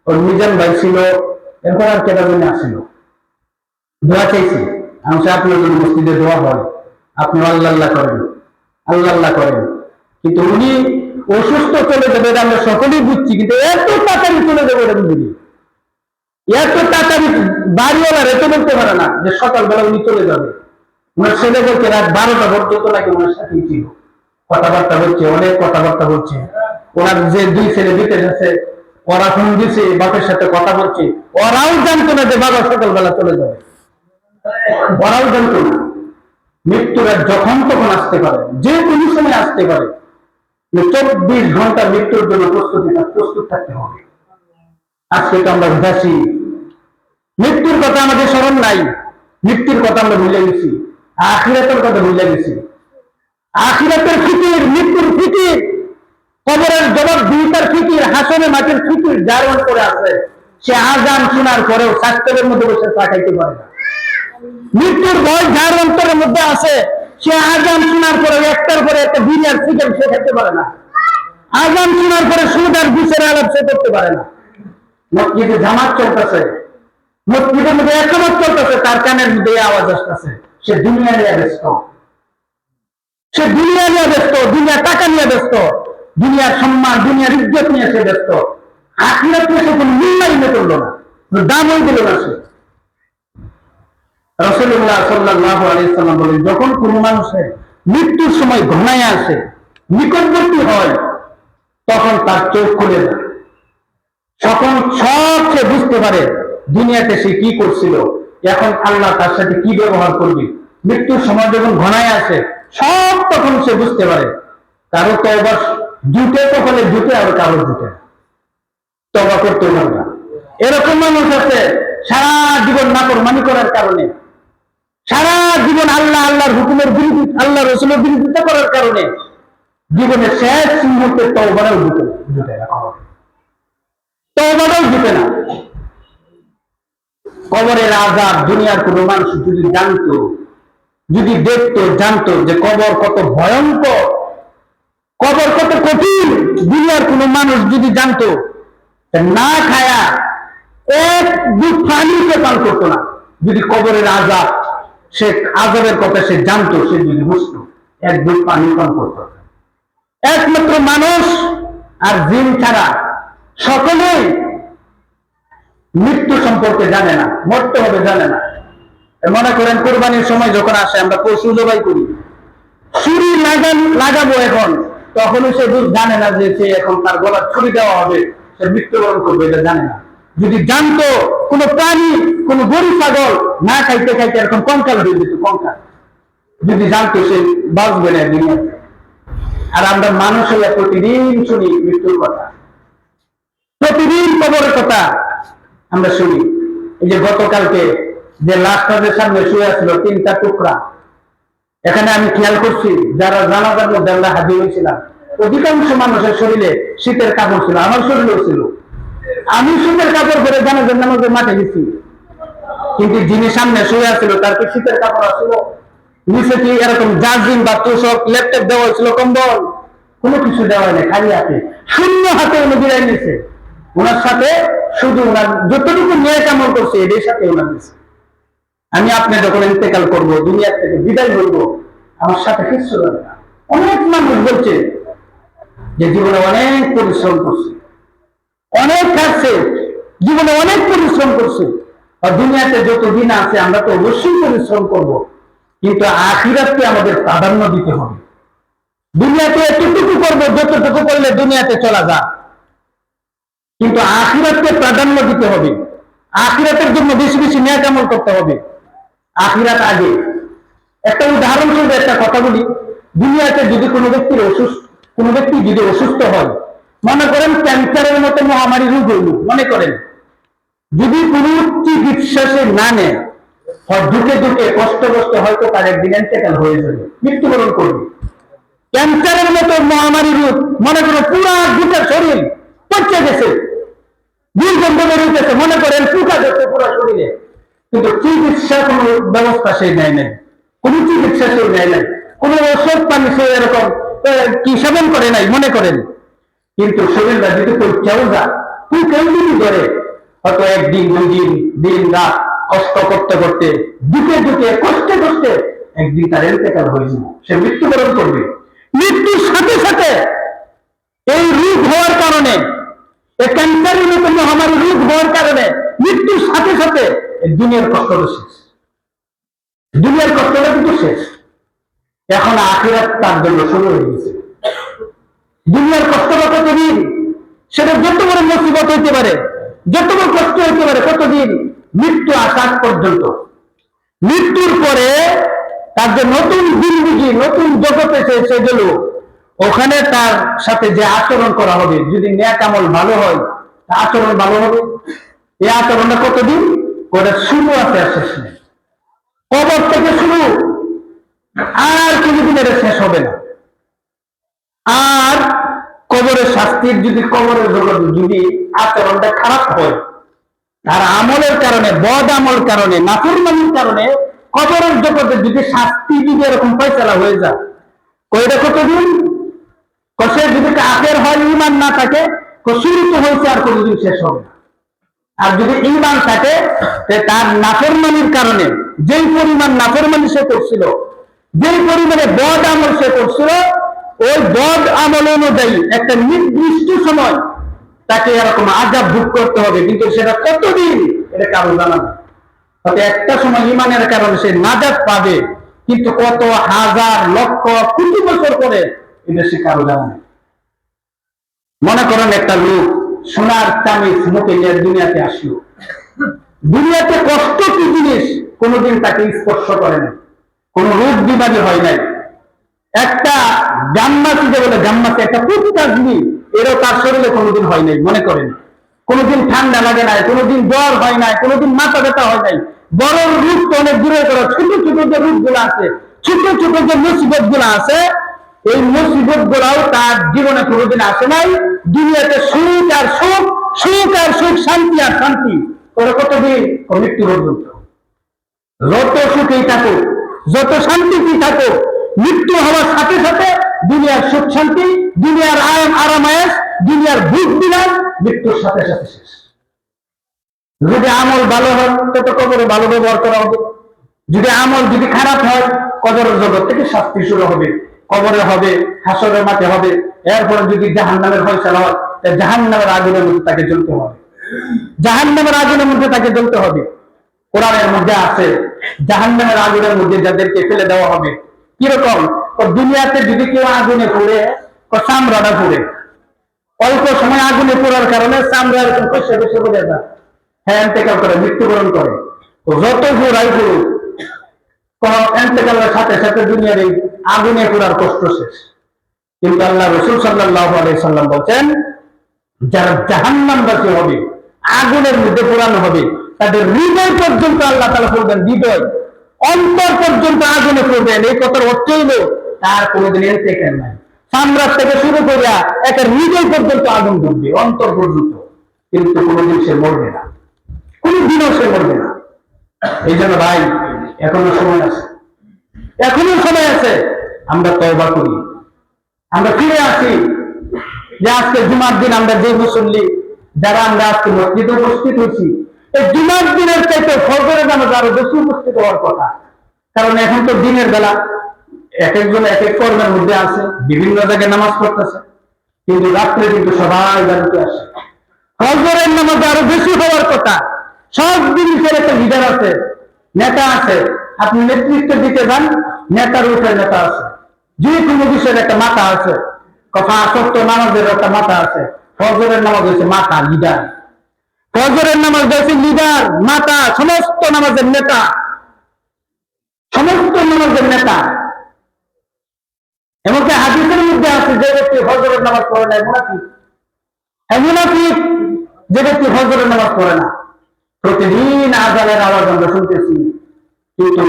ওর মিজান ভাই ছিল, এরপর আর কেটা জন্য আসছিল, দোয়া চাইছি। আমি আপনার যদি মসজিদে দোয়া হয়, আপনি আল্লাহ আল্লাহ করেন, আল্লাহ আল্লাহ করেন। কিন্তু উনি অসুস্থ চলে যাবে আমরা সকলেই বুঝছি, কিন্তু এত তাড়াতাড়ি চলে যাবে এটা বুঝি, এত তাড়াতাড়ি বাড়িওয়ালা রেখে বলতে পারে না যে সকালবেলা উনি চলে যাবে। ওনার ছেলে বলছে রাত 12টা পর্যন্ত নাকি ওনার সাথেই ছিল, কথাবার্তা বলছে, অনেক কথাবার্তা বলছে। ওনার যে দুই ছেলে বিদেশ আছে, ওরা ফোন দিছে, বাপের সাথে কথা বলছে, ওরাও জানতো না যে বাবা সকালবেলা চলে যাবে, ওরাও জানতো না। মৃত্যুরা যখন তখন আসতে পারে, যে কোনো সময় আসতে পারে। 24 ঘন্টা মৃত্যুর জন্য প্রস্তুত থাকতে হবে। আজকে তো আমরা উদাসী, মৃত্যুর কথা আমাদের স্মরণ নাই, মৃত্যুর কথা আমরা ভুলে গেছি, আখিরাতের কথা ভুলে গেছি। আখিরাতের ফিকির, মৃত্যুর ফিকির, কবরের জবাব দিতার ফিকির, হাসনের মাটির ফিকির যার মন করে আছে, সে আজান শোনার পরেও স্বাস্থ্যের মধ্যে বসে চা খাইতে পারে না। মৃত্যুর ভয় যার অন্তরের মধ্যে আছে, সে আজান শোনার পরে একটার পরে একটা দিনের ফিকির সে খেতে পারে না। আজান শোনার পরে সুদ আর বিচার আলাপ সে করতে পারে না। মসজিদে জামাত চলতেছে, মসজিদের মধ্যে একমত চলতেছে, তার কানের মধ্যে আওয়াজ আসতেছে, সে দুনিয়া নিয়ে ব্যস্ত, সে দুনিয়া নিয়ে ব্যস্ত, দুনিয়ার টাকা নিয়ে ব্যস্ত, দুনিয়ার সম্মান, দুনিয়ার ইজ্জত নিয়ে সে ব্যস্ত। আখিরাত সে কোনো মূল্যায়ন করলো না, দামই দিল না সে। রাসূলুল্লাহ সাল্লাল্লাহু আলাইহি সাল্লাম বলেন, যখন কোনো মানুষের মৃত্যুর সময় ঘনায় আসে, নিকটবর্তী হয়, তখন তার চোখ খুলে যায়, তখন সব সে বুঝতে পারে দুনিয়াতে সে কি করছিল, এখন আল্লাহ তার সাথে কি ব্যবহার করবে। মৃত্যুর সময় যখন ঘনায় আসে, সব তখন সে বুঝতে পারে। কারো তওবা জুটে, তখন জুটে, আর কারো জুটে তওবা করতে পারে না। এরকম মানুষ আছে সারা জীবন নাফরমানি করার কারণে, সারা জীবন আল্লাহর হুকুমের বিরোধী, আল্লাহ রাসূলের বিরোধিতা করার কারণে জীবনের শেষ মুহূর্তে তওবাটাও জুটে না, তওবাটাও জুটে না। কবরের আযাব দুনিয়ার কোন মানুষ যদি জানতো, যদি দেখতো, জানতো যে কবর কত ভয়ঙ্কর, কবর কত কঠিন, দুনিয়ার কোন মানুষ যদি জানতো, না খায়া এক দুধ পানি সে পান করতো না। যদি কবরের আযাব, সে আযাবের কথা সে জানতো, সে যদি বুঝতো, এক দুধ পানি পান করতো। একমাত্র মানুষ আর জিন ছাড়া সকলেই মৃত্যু সম্পর্কে জানে না, মরতে হবে জানে না। মনে করেন কোরবানির সময় যখন আসে, আমরা পশু জবাই করি, ছুরি লাগাবো এখন, তখনই সে জানে না যে সে এখন তার গলার ছুরি দেওয়া হবে, সে মৃত্যুবরণ করবে, এটা জানে না। যদি জানতো, কোন প্রাণী, কোন গরু ছাগল না খাইতে খাইতে এরকম কঙ্কাল হয়ে যেত, কঙ্কাল, যদি জানতো সে বাঁচবে না দুনিয়াতে। আর আমরা মানুষ হয়ে প্রতিদিন শুনি মৃত্যুর কথা, প্রতিদিন কবরের কথা আমরা শুনি। এই যে গতকালকে যে লাশটাদের সামনে শুয়ে ছিল 3টা টুকরা, এখানে আমি খেয়াল করছি যারা জানাজার মধ্যে আমরা হাজির হয়েছিলাম অধিকাংশ মানুষের শরীরে শীতের কাপড় ছিল, আমার শরীরেও ছিল। আমি শীতের কাপড় পরে জানাজার নামাজের মাঠে গেছি, কিন্তু যিনি সামনে শুয়ে ছিল তার কি শীতের কাপড় ছিল? নিচে কি এরকম জার্জিন বা তোষক ল্যাপটপ দেওয়া হয়েছিল, কম্বল? কোনো কিছু দেওয়া নেই, খালি হাতে, শূন্য হাতে উনি বিদায় নিছে। ওনার সাথে শুধু ওনার যতটুকু নিয়ে কামল করছে এদের সাথে ওনার দিচ্ছে। আমি আপনি যখন ইন্তেকাল করবো, দুনিয়া থেকে বিদায় করবো, আমার সাথে কিছু যাবে না। অনেক মানুষ বলছে যে জীবনে অনেক পরিশ্রম করছে, অনেক খাচ্ছে, জীবনে অনেক পরিশ্রম করছে, আর দুনিয়াতে যত দিন আছে আমরা তো অবশ্যই পরিশ্রম করব, কিন্তু আখিরাতকে আমাদের প্রাধান্য দিতে হবে। দুনিয়াতে এতটুকু করবো যতটুকু করলে দুনিয়াতে চলা যায়, কিন্তু আখিরাতকে প্রাধান্য দিতে হবে। আখিরাতের জন্য বেশি বেশি নেক আমল করতে হবে। আখিরাত আগে। একটা উদাহরণস্বরূপ একটা কথা বলি, দুনিয়াতে যদি কোনো ব্যক্তি যদি অসুস্থ হয়, মনে করেন ক্যান্সারের মতো মহামারী রোগ হইল, মনে করেন যদি কোনো চিকিৎসা সে না নেয়, ঢুকে ঢুকে কষ্ট হয়তো তার একদিন ইন্তেকাল হয়ে যাবে, মৃত্যুবরণ করবে। ক্যান্সারের মতো মহামারী রোগ, মনে করো পুরা দুটা শরীর পচে গেছে, দুর্গন্ধ বেরোতেছে, মনে করেন পোকা যাচ্ছে পুরো শরীরে, কিন্তু চিকিৎসা কোনো ব্যবস্থা সে নেয় নাই, কোনো চিকিৎসা সে নেয় নাই, কোনো ওষুধ পানি সে এরকম কি সেবন করে নাই, মনে করেন। কিন্তু শরীরটা যদি কেউ যা কেউ যদি ধরে, হয়তো একদিন 2 দিন দিন রাত কষ্ট করতে করতে দুকে দুকে কষ্টে কষ্টে একদিন তার ইন্তেকাল হয়ে যাবে, সে মৃত্যুবরণ করবে। মৃত্যুর সাথে সাথে এই রোগ হওয়ার কারণে, এই ক্যান্সারের মতো মহামারী রোগ হওয়ার কারণে মৃত্যুর সাথে সাথে দুনিয়ার কষ্টটা শেষ, দুনিয়ার কষ্টটা কিন্তু শেষ। এখন আখিরাত তার জন্য শুরু হয়ে গেছে। দুনিয়ার কষ্টটা কতদিন? সেটা যত বড় মুসিবত হইতে পারে, যত বড় কষ্ট হইতে পারে, কতদিন? মৃত্যু আসার পর্যন্ত। মৃত্যুর পরে তার যে নতুন জিন্দেগি, নতুন জগতে সে গেল, ওখানে তার সাথে যে আচরণ করা হবে, যদি নেক আমল ভালো হয় তা আচরণ ভালো হবে। এই আচরণটা কতদিন? ওটা শুরু আছে আর শেষ নেই। কবর থেকে শুরু, আর কোনদিন এটা শেষ হবে না। আর কবরের শাস্তির যদি কবরের জগতে যদি আচরণটা খারাপ হয়, তার আমলের কারণে, বদ আমল কারণে, নাফরমানির কারণে কবরের জগতে যদি শাস্তি যদি এরকম ফয়সালা হয়ে যায়, কয়টা কতদিন? সে যদি কাফের হয়, ঈমান না থাকে, শুরু তো হয়েছে আর কোনদিন শেষ হবে না। আর যদি ঈমান থাকে, তার নাফরমানির কারণে যেই পরিমাণ নাফরমানি সে করছিল, যেই পরিমাণে বদ আমল সে করছিল, ওই বদ আমল অনুযায়ী একটা নির্দিষ্ট সময় তাকে এরকম আযাব ভোগ করতে হবে, কিন্তু সেটা কতদিন এটা কারো জানা নেই। তবে একটা সময় ঈমানের কারণে সে নাজাত পাবে, কিন্তু কত হাজার লক্ষ কোটি বছর পরে এটা সে কারো জানা নেই। মনে করেন একটা লোক সোনার চামিচ মুখে নিয়ে দুনিয়াতে আসলো, দুনিয়াতে কষ্ট কি জিনিস কোনোদিন তাকে স্পর্শ করে নাই, কোন রোগ বিমারি হয় নাই। একটা জাম্মাতি, যে বলে জাম্মাতি, একটা পুত্রাগ্নি, এরও তার শরীরে কোনোদিন হয় নাই। মনে করেন কোনোদিন ঠান্ডা লাগে নাই, কোনোদিন জ্বর হয় নাই, কোনোদিন মাথা ব্যথা হয় নাই। বড় রোগ তো অনেক দূরে করা, ছোট ছোট যে রোগগুলো আছে, ছোট ছোট যে মুসিবত গুলো আছে, এই মুসিবত গুলাও তার জীবনে কোনোদিন আসে নাই। দুনিয়াতে সুখ আর সুখ, সুখ আর সুখ, শান্তি আর শান্তি, ওরা কতদিন? মৃত্যু পর্যন্ত। যত সুখেই থাকুক, যত শান্তিতেই থাকুক, মৃত্যু হওয়ার সাথে সাথে দুনিয়ার সুখ শান্তি, দুনিয়ার আরামায়েশ, দুনিয়ার ভোগ বিলাস মৃত্যুর সাথে সাথে শেষ। যদি আমল ভালো হয় তত কবরে ভালো ব্যবহার করা হবে, যদি আমল যদি খারাপ হয় কবরের জগৎ থেকে শাস্তি শুরু হবে, কবরে হবে, হাসরের মাঠে হবে। এরপরে যদি জাহান্নামের ফয়সালা হয়, জাহান্নামের আগুনের মধ্যে তাকে জ্বলতে হবে, জাহান্নামের আগুনের মধ্যে তাকে জ্বলতে হবে। কোরআনের মধ্যে আছে জাহান্নামের আগুনের মধ্যে যাদেরকে ফেলে দেওয়া হবে কিরকম? দুনিয়াতে যদি কেউ আগুনে পড়ে, চামড়াটা পড়ে, অল্প সময় আগুনে পড়ার কারণে চামড়া এরকম কষে কষে পড়ে যায়, হ্যাঁ ইন্তেকাল করে, মৃত্যুবরণ করে। যত ঘোরাই পড়ুক, ইন্তেকালের সাথে সাথে দুনিয়ার এই আগুনে পড়ার কষ্ট শেষ। কিন্তু আল্লাহ রাসূল সাল্লাল্লাহু আলাইহি সাল্লাম বলেন, যারা জাহান্নামবাসী হবে, আগুনের মধ্যে পোড়ানো হবে, তাদের হৃদয় পর্যন্ত আল্লাহ তাআলা করবেন, হৃদয় অন্তর পর্যন্ত আগুনে করবেন। এই কথার অর্থ হইল তার কোনোদিন ইন্তেকাল নাই। সামরাত থেকে শুরু করিয়া একটা হৃদয় পর্যন্ত আগুন ঢুকবে, অন্তর পর্যন্ত, কিন্তু কোনোদিন সে মরবে না, কোনোদিনও সে মরবে না। এই জন্য ভাই, এখনো সময় আছে, এখনো সময় আছে, আমরা তওবা করি, আমরা ফিরে আসি। যে আজকে জুমার দিন আমরা যে মুসল্লি যারা আমরা আজকে মসজিদে উপস্থিত হয়েছি, এই জুমার দিনের চাইতে ফজরের নামাজ আরো বেশি উপস্থিত হওয়ার কথা। কারণ এখন তো দিনের বেলা এক একজন এক এক কর্মের মধ্যে আছে, বিভিন্ন জায়গায় নামাজ পড়তেছে, কিন্তু রাত্রে কিন্তু সবাই বাড়িতে আসে। ফজরের নামাজ আরো বেশি হওয়ার কথা। সব জিনিসের একটা লিডার আছে, নেতা আছে। আপনি নেতৃত্ব দিতে যান, নেতার উপরে নেতা আছে, যে কোনো বিষয়ের একটা মাথা আছে। কথা সত্য, নামাজের একটা মাথা আছে। ফজরের নামাজ হচ্ছে মাথা, লিডার। ফজরের নামাজ হচ্ছে লিডার, মাথা, সমস্ত নামাজের নেতা, সমস্ত নামাজের নেতা। এমনকি হাদিসের মধ্যে আছে যে ব্যক্তি ফজরের নামাজ পড়ে না মুনাফিক, যে ব্যক্তি ফজরের নামাজ পড়ে না। প্রতিদিন আযানের আওয়াজ আমরা শুনতেছি, কিন্তু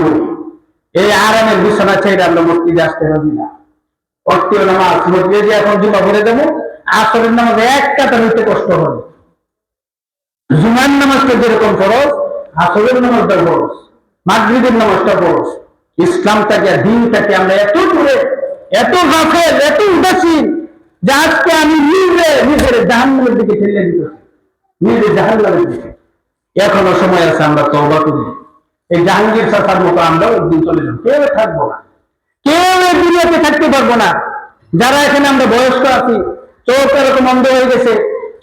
এই আরামের বিছানা ছেড়ে আমরা মসজিদে আসতে রাজি না। অর্থীয় নামাজ মসজিদে এখন জুমা পড়ে দেবো, আসরের নামাজ এক কাতার হইতে কষ্ট হবে। জুমার নামাজটা যেরকম ফরজ, আসরের নামাজটা ফরজ, মাগরিবের নামাজটা ফরজ। ইসলামটাকে, দ্বীনটাকে আমরা এত দূরে, এত গাফেল, এত উদাসীন যে আজকে আমি নিজের জাহান্নামের দিকে ঠেলে দিতেছি, নিজের জাহান্নামের দিকে। এখনো সময় আছে, আমরা তওবা করি। এই জাহাঙ্গীর চাচার মতো আমরা একদিন চলে যাব, কেউ থাকবো না, কেউ এই দুনিয়াতে থাকতে পারবো না। যারা এখানে আমরা বয়স্ক আছি, চোখ এরকম অন্ধ হয়ে গেছে,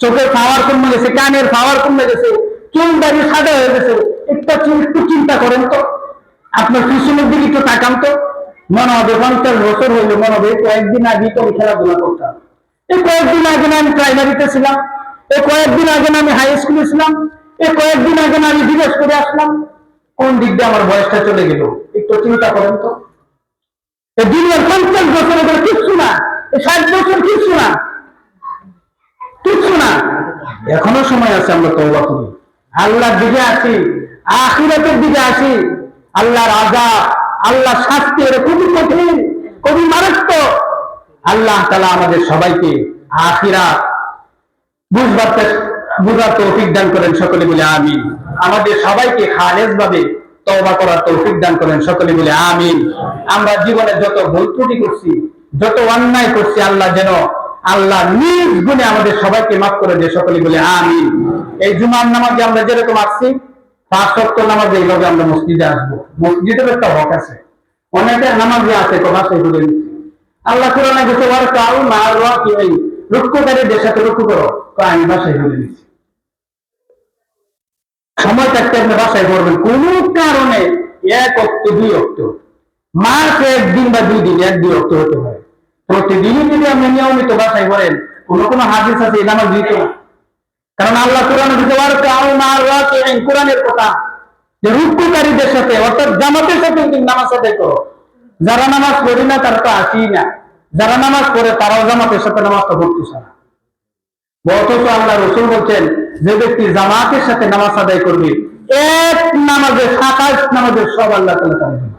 চোখের পাওয়ার কমে গেছে, কানের পাওয়ার কমে গেছে, চুল দাঁড়িয়ে সাদা হয়ে গেছে, একটু চিন্তা করেন তো, আপনার পিছনের দিকে একটু তাকান তো। মনে হবে 50 বছর হইলে মনে হবে কয়েকদিন আগে তো আমি খেলাধুলা করতাম, এই কয়েকদিন আগে না আমি প্রাইমারিতে ছিলাম, এই কয়েকদিন আগে না আমি হাই স্কুলে ছিলাম, এই কয়েকদিন আগে না আমি বিদেশ করে আসলাম। কোন দিক দিয়ে আমার বয়সটা চলে গেল, একটু চিন্তা করেন তো। এই দুনিয়ার 50 বছর এগুলো কিচ্ছু না, 60 বছর কিচ্ছু না, কিচ্ছু না। এখনো সময় আছে, আমরা তওবা করি, আল্লাহর দিকে আসি, আখিরাতের দিকে আসি। আল্লাহর আযাব, আল্লাহর শাস্তি এর খুবই কঠিন, খুবই মারাত্মক। আল্লাহ তাআলা আমাদের সবাইকে আখিরাত বুঝার তৌফিক দান করেন, সকলে বলে আমিন। আমাদের সবাইকে খালেস ভাবে তওবা করার তৌফিক দান করেন, সকলে বলে আমিন। আমরা জীবনে যত ভুল ত্রুটি করছি, যত অন্যায় করছি, আল্লাহ যেন আল্লাহ নিজ গুণে আমাদের সবাইকে মাফ করে দেয়, সকলে বলে আমিন। এই জুমার নামাজে আমরা যেরকম আসছি, 5 ওয়াক্ত নামাজে এইভাবে আমরা মসজিদে আসবো। মসজিদের একটা হক আছে, অনেকের নামাজে আছে বাসায় বলে নিচ্ছি। আল্লাহ কোরআনে বলছে ওয়ারকাউ মা'আর রাকিঈন, রুকুকারীদের সাথে রুকু করো, আমি বাসায় বলে নিচ্ছি। সময় থাকতে আপনি বাসায় পড়বেন, কোন কারণে 1 ওয়াক্ত 2 ওয়াক্ত, মাসে 1 দিন বা 2 দিন 1-2 ওয়াক্ত হতে পারে। প্রতিদিনই যদি আপনি নিয়মিত বাসায় পড়েন, কোন হাদিস আছে এই নামাজ দিত না। কারণ আল্লাহ কোরআনে বলছে ওয়ারকাউ মা'আর রাকিঈন, কোরআনের কথা, যে রুকুকারীদের সাথে অর্থাৎ জামাতের সাথে নামাজ আদায় করো। যারা নামাজ পড়ে না তারা তো আসেই না, যারা নামাজ পড়ে তারাও জামাতের সাথে নামাজটা পড়তেছে না। অথচ আল্লাহ রাসূল বলছেন, যে ব্যক্তি জামাতের সাথে নামাজ আদায় করবে, এক নামাজে 27 নামাজের সব আল্লাহ তাআলা তার দিবেন।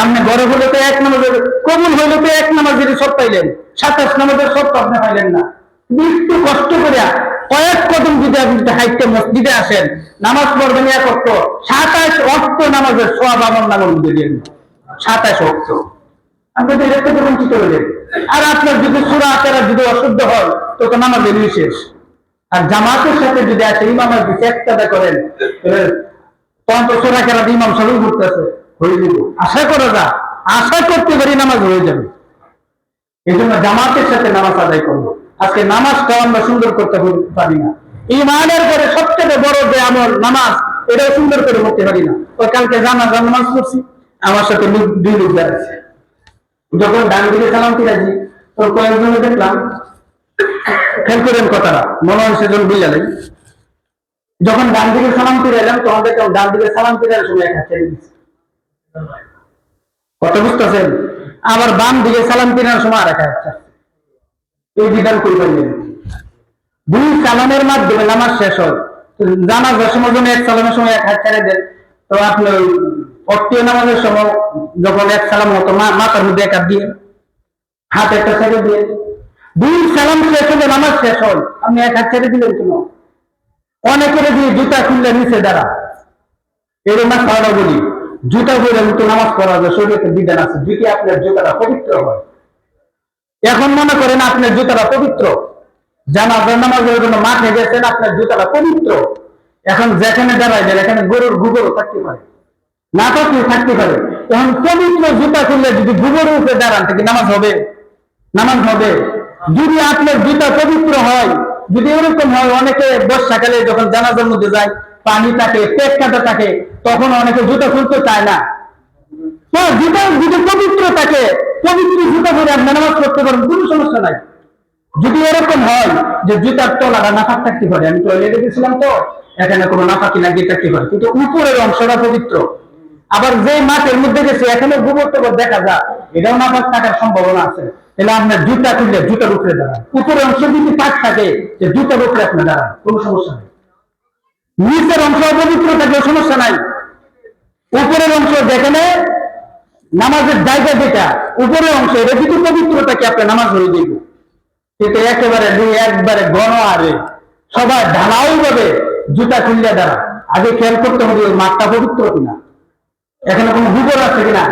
আপনি বড় হলে তো 1 নামাজের কবুল হইলে তো 1 নামাজের সব পাইলেন, 27 নামাজের সব তো আপনি পাইলেন না। একটু কষ্ট করে কয়েক কদম যদি আপনি হাইটে মসজিদে আসেন, নামাজ পড়বেন 1 ওয়াক্ত, 27 ওয়াক্ত নামাজের সব আমার নামের মধ্যে দিয়ে দিন। 27 ওয়াক্ত আপনি তো দেখতে বঞ্চিত হলেন। আর আপনার যদি সূরা আকারা যদি অশুদ্ধ হয় তো নামাজের নিশেষ। আর জামাতের সাথে যদি আসে ইমামের দিকে একটাদা করেন, তখন তো সূরা আকারা ইমাম সবই ঘুরতেছে, হয়ে যাবে। আশা করা যা, আশা করতে পারি নামাজ হয়ে যাবে। এই জন্য জামাতের সাথে নামাজ আদায় করবো। আজকে নামাজটাও আমরা সুন্দর করতে পারি না। ইমানের পরে সবচেয়ে বড় যে আমল নামাজ, এটাও সুন্দর করে করতে পারি না। ওই কালকে জানাজা নামাজ পড়ছি, আমার সাথে 2 লোক দাঁড়াচ্ছে। যখন ডান দিকে সালাম ফিরাছি, তোর কয়েকজনে দেখলাম, খেয়াল করেন কথাটা, মনে হয় সেজন বুঝালেন। যখন ডান দিকে সালাম ফিরে এলাম, তখন দেখলাম ডান দিকে সালাম ফিরার সময় একটা ছেড়ে দিচ্ছে। কথা বুঝতেছেন? আবার বাম দিকে সালাম ফিরার সময় আর একটা হচ্ছে। এই বিধান করে পারলেন 2 সালামের মাধ্যমে নামাজ শেষ হয়, জানাজার সময় যখন এক সালামের সময় এক হাত ছেড়ে দেন, তো আপনি ওই অক্তীয় নামাজের সময় যখন এক সালাম হতো মাথার মধ্যে এক হাত দিয়ে হাত একটা ছেড়ে দিয়ে, দুই সালাম শেষ হলে নামাজ শেষ হয়, আপনি এক হাত ছেড়ে দিলেন কেন? অনেকের দিয়ে জুতা খুললে নিচে দাঁড়া, এর না খাওয়া বলি, জুতা খুলে মতো নামাজ পড়া যায়, শরীরে বিধান আছে, যদি আপনার জুতাটা পবিত্র হয়। এখন মনে করেন আপনার জুতাটা পবিত্র, জানাজার নামাজের জন্য মাঠে গেছেন, আপনার জুতাটা পবিত্র, এখন যেখানে দাঁড়াইবেন এখানে গরুর গোবরও থাকতে পারে, না থাকতে পারে। এখন পবিত্র জুতা খুললে যদি গোবরের উপরে দাঁড়ান, থেকে নামাজ হবে? নামাজ হবে। যদি আপনার জুতা পবিত্র হয়, যদি এরকম হয়, অনেকে বর্ষাকালে যখন জানাজার মধ্যে যায়, পানি থাকে, পেট কাটা থাকে, তখন অনেকে জুতা খুলতে চায় না। তো জুতা যদি পবিত্র থাকে, পবিত্র জুতা পরে আপনি নামাজ পড়তে পারেন, কোনো সমস্যা নাই। যদি এরকম হয় যে জুতার তলাটা নাফাক থাকতে পারে, আমি টয়লেটে গেছিলাম তো এখানে কোনো নাফাকি লাগিয়ে থাকতে পারে, কিন্তু উপরের অংশটা পবিত্র। আবার যে মাঠের মধ্যে গেছে এখানে গোবর টোবর দেখা যায়, এটাও নাফাক থাকার সম্ভাবনা আছে। তাহলে আপনার জুতা খুললে জুতার উপরে দাঁড়ান, উপরের অংশ যদি পাক থাকে যে জুতার উপরে আপনি দাঁড়ান, কোনো সমস্যা নেই। নিচের অংশ অপবিত্র থাকলে সমস্যা নাই। উপরের অংশ যেখানে নামাজের জায়গা, যেটা উপরের অংশ, এটা যদি পবিত্র থাকে আপনার নামাজ হয়ে যাইব। কিন্তু একেবারে একবারে গণ আরে সবাই ঢালাও ভাবে জুতা খুললে দাঁড়া, আগে খেয়াল করতে হবে ওই মাঠটা পবিত্র কিনা, এখানে কোনো গোবর আছে কিনা,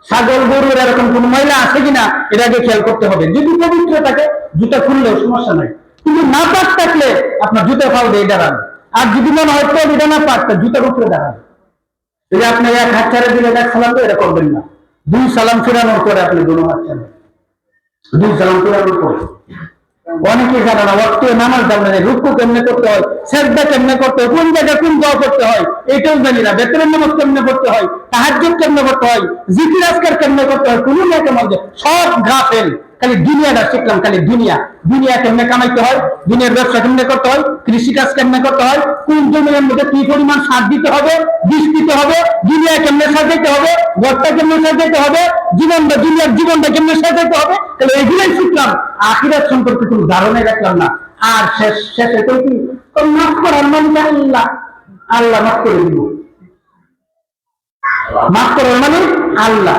ছাগল গরুর এরকম কোন ময়লা আছে কিনা, এটা আগে খেয়াল করতে হবে। যদি পবিত্র থাকে জুতা খুললেও সমস্যা নাই, কিন্তু না পাক থাকলে আপনার জুতা ফাল দিয়ে দাঁড়ান। আর যদি মনে হয় তো এটা না পাক, জুতার উপরে দাঁড়ান। যদি আপনি এক হাত ছেড়ে দিলেন এক সালাম, তো এটা করবেন না। দুই সালাম ফেরানোর পরে আপনি দুটো হাত ছেড়ে, দুই সালাম ফেরানোর পরে। অনেকে জানে না ওয়াক্তে নামাজ জানে না, রুকু কেমনে করতে হয়, সিজদা কেমনে করতে হয়, কোন জায়গায় কোন দোয়া করতে হয়, এটাও জানি না। বেতনের নামাজ কেমনে করতে হয়, তাহাজ্জুদ কেমনে করতে হয়, জিকির আজকার কেমনে করতে হয়, কোনো না কেমন সব গাফেল। খালি দুনিয়াটা শিখলাম, খালি দুনিয়া, দুনিয়া কেমনে কামাইতে হয়, দুনিয়ার ব্যবসা কেমনে করতে হয়, কৃষিকাজ কেমনে করতে হয়, কোন জমির মধ্যে কি পরিমাণ সার দিতে হবে, বীজ দিতে হবে, দুনিয়া কেমনে সাজাইতে হবে, ঘরটা কেমনে সাজাইতে হবে, জীবনটা, দুনিয়ার জীবনটা কেমনে সাজাইতে হবে, তাহলে এগুলোই শিখলাম। আখিরাত সম্পর্কে কোনো ধারণাই রাখলাম না। আর শেষে কই কি মাফ করার মানে আল্লাহ, আল্লাহ মাফ করে দিব, মাফ করার মানে আল্লাহ।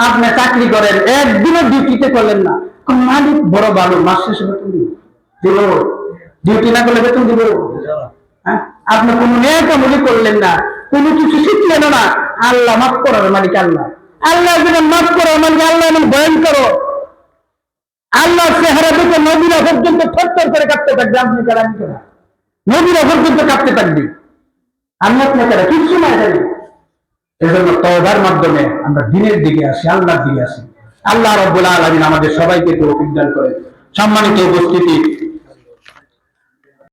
আপনি চাকরি করেন, একদিনও ডিউটিতে করলেন না, কোন মালিক বড় ভালো, মাস শেষে বেতন দিব, ডিউটি না করলে বেতন দিব? হ্যাঁ, আপনি কোনো নেয়াকামলি করলেন না, কোনো কিছু শিখলেন না, আল্লাহ মাফ করার মালিক আল্লাহ। আল্লাহ যেমন মাফ করার মালিক আল্লাহ, এমন ভয়ঙ্কর। আল্লাহ চেহারা দেখে নবীরা পর্যন্ত থরথর করে কাঁপতে থাকবে, আপনি কারা, আমি কারা, নবীরা পর্যন্ত কাঁপতে থাকবে, আমি আপনি কারা, কিছু না জানি। এজন্য তওবার মাধ্যমে আমরা দিনের দিকে আসি, আল্লাহর দিকে আসি। আল্লাহ রাব্বুল আলামিন আমাদের সবাইকে তৌফিক দান করেন। সম্মানিত উপস্থিতি,